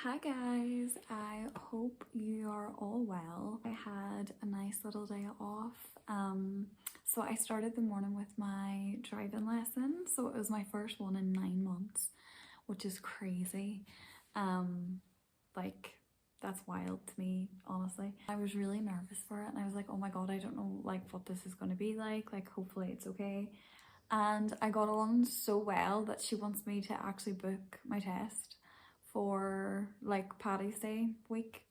Hi guys, I hope you are all well. I had a nice little day off. So I started the morning with my driving lesson. So it was my first one in 9 months, which is crazy. Like that's wild to me, honestly. I was really nervous for it and I was like, oh my god, I don't know like what this is going to be like hopefully it's okay. And I got on so well that she wants me to actually book my test for like Paddy's Day week,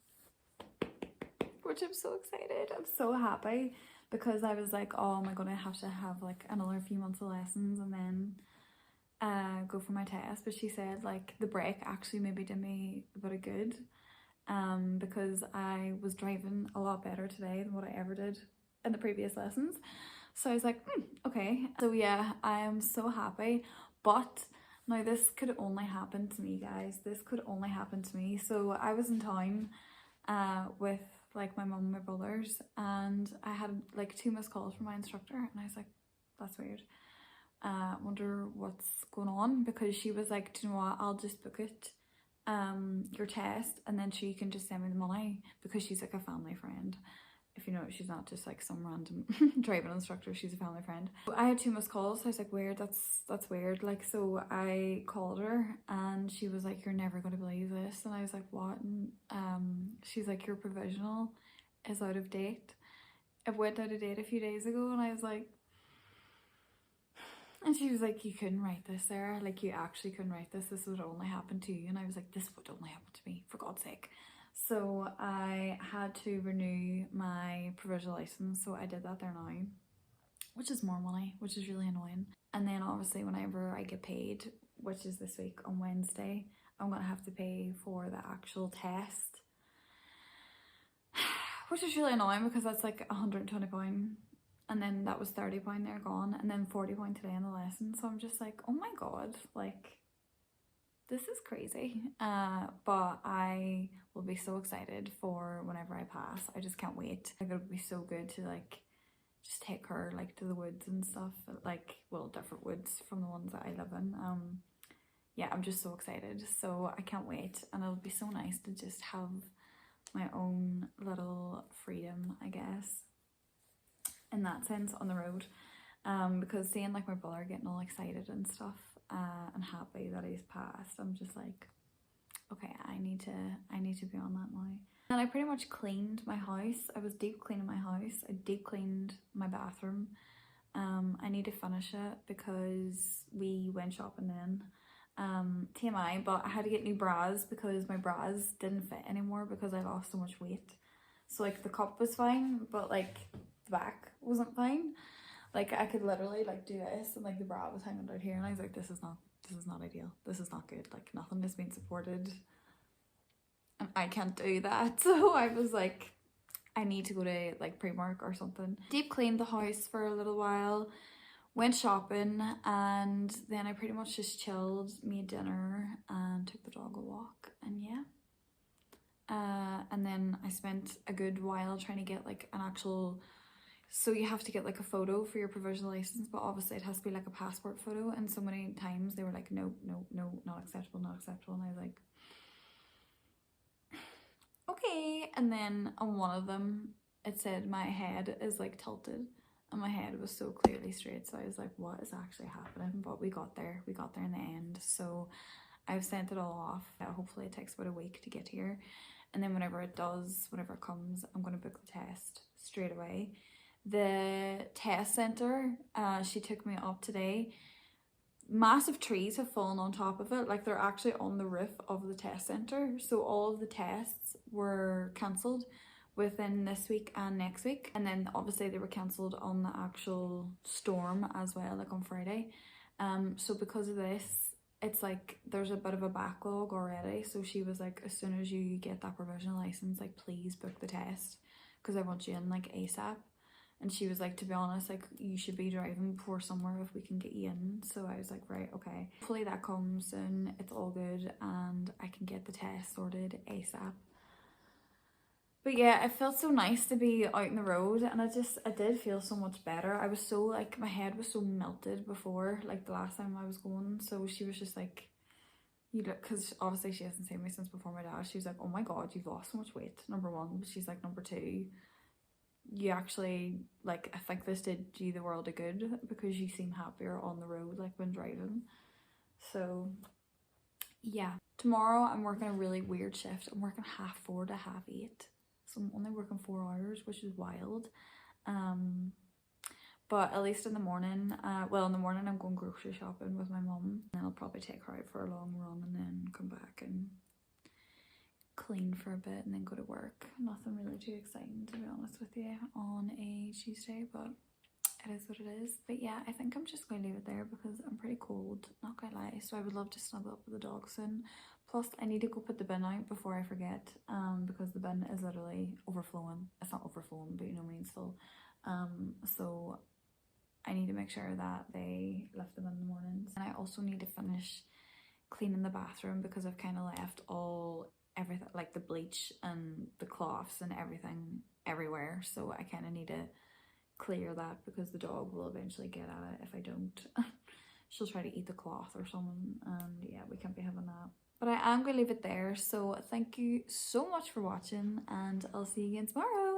which I'm so excited. I'm so happy because I was like, oh, am I gonna have to have like another few months of lessons and then go for my test? But she said like the break actually maybe did me a bit of good because I was driving a lot better today than what I ever did in the previous lessons. So I was like, okay. So yeah, I am so happy. But now this could only happen to me, guys. This could only happen to me. So I was in town with like my mum and my brothers, and I had like 2 missed calls from my instructor, and I was like, that's weird. Wonder what's going on, because she was like, do you know what, I'll just book it, your test, and then she can just send me the money, because she's like a family friend. If you know, she's not just like some random driving instructor, she's a family friend. I had 2 missed calls, so I was like, weird, that's weird. Like, so I called her and she was like, you're never gonna believe this. And I was like, what? And she's like, your provisional is out of date. It went out of date a few days ago. And I was like, and she was like, you couldn't write this, Sarah. Like, you actually couldn't write this. This would only happen to you. And I was like, this would only happen to me, for God's sake. So I had to renew my provisional license, so I did that there now, which is more money, which is really annoying. And then obviously whenever I get paid, which is this week on Wednesday, I'm gonna have to pay for the actual test, which is really annoying because that's like £120, and then that was £30 there gone, and then £40 today in the lesson. So I'm just like, oh my god, like, this is crazy. But I will be so excited for whenever I pass. I just can't wait. Like, it would be so good to like just take her like to the woods and stuff, like, well, different woods from the ones that I live in. Yeah, I'm just so excited, so I can't wait. And it'll be so nice to just have my own little freedom, I guess, in that sense, on the road. Because seeing like my brother getting all excited and stuff, and happy that he's passed, I'm just like, okay, I need to be on that now. And I pretty much cleaned my house. I was deep cleaning my house. I deep cleaned my bathroom. I need to finish it because we went shopping then. TMI, but I had to get new bras because my bras didn't fit anymore because I lost so much weight. So like the cup was fine, but like the back wasn't fine. Like, I could literally like do this and like the bra was hanging out here, and I was like, this is not ideal. This is not good. Like, nothing is being supported and I can't do that. So I was like, I need to go to like Primark or something. Deep cleaned the house for a little while, went shopping, and then I pretty much just chilled, made dinner and took the dog a walk, and yeah. And then I spent a good while trying to get like an actual, so you have to get like a photo for your provisional license, but obviously it has to be like a passport photo, and so many times they were like, no, not acceptable, not acceptable. And I was like, okay. And then on one of them it said my head is like tilted, and my head was so clearly straight, so I was like, what is actually happening? But we got there in the end. So I've sent it all off. Hopefully it takes about a week to get here, and then whenever it comes, I'm going to book the test straight away. The test center, she took me up today. Massive trees have fallen on top of it, like they're actually on the roof of the test center. So all of the tests were cancelled within this week and next week, and then obviously they were cancelled on the actual storm as well, like on Friday. So because of this, it's like there's a bit of a backlog already. So she was like, as soon as you get that provisional license, like, please book the test because I want you in like ASAP. And she was like, to be honest, like, you should be driving before summer if we can get you in. So I was like, right, okay. Hopefully that comes soon, it's all good, and I can get the test sorted ASAP. But yeah, it felt so nice to be out in the road, and I did feel so much better. I was so like, my head was so melted before, like the last time I was going. So she was just like, you look, because obviously she hasn't seen me since before my dad. She was like, oh my god, you've lost so much weight, number one. But she's like, number two, you actually, like, I think this did you the world of good because you seem happier on the road, like when driving. So yeah, tomorrow I'm working a really weird shift. I'm working 4:30 to 8:30, so I'm only working 4 hours, which is wild. But at least in the morning, well, in the morning I'm going grocery shopping with my mum, and I'll probably take her out for a long run and then come back and clean for a bit and then go to work. Nothing really too exciting, to be honest with you, on a Tuesday, but it is what it is. But yeah, I think I'm just going to leave it there because I'm pretty cold, not gonna lie, so I would love to snuggle up with the dog soon. Plus I need to go put the bin out before I forget, because the bin is literally overflowing. It's not overflowing, but you know what I mean, still. So I need to make sure that they left them in the mornings. And I also need to finish cleaning the bathroom because I've kind of left everything, like the bleach and the cloths and everything everywhere. So I kind of need to clear that because the dog will eventually get at it if I don't. She'll try to eat the cloth or something, and yeah, we can't be having that. But I am going to leave it there. So thank you so much for watching, and I'll see you again tomorrow.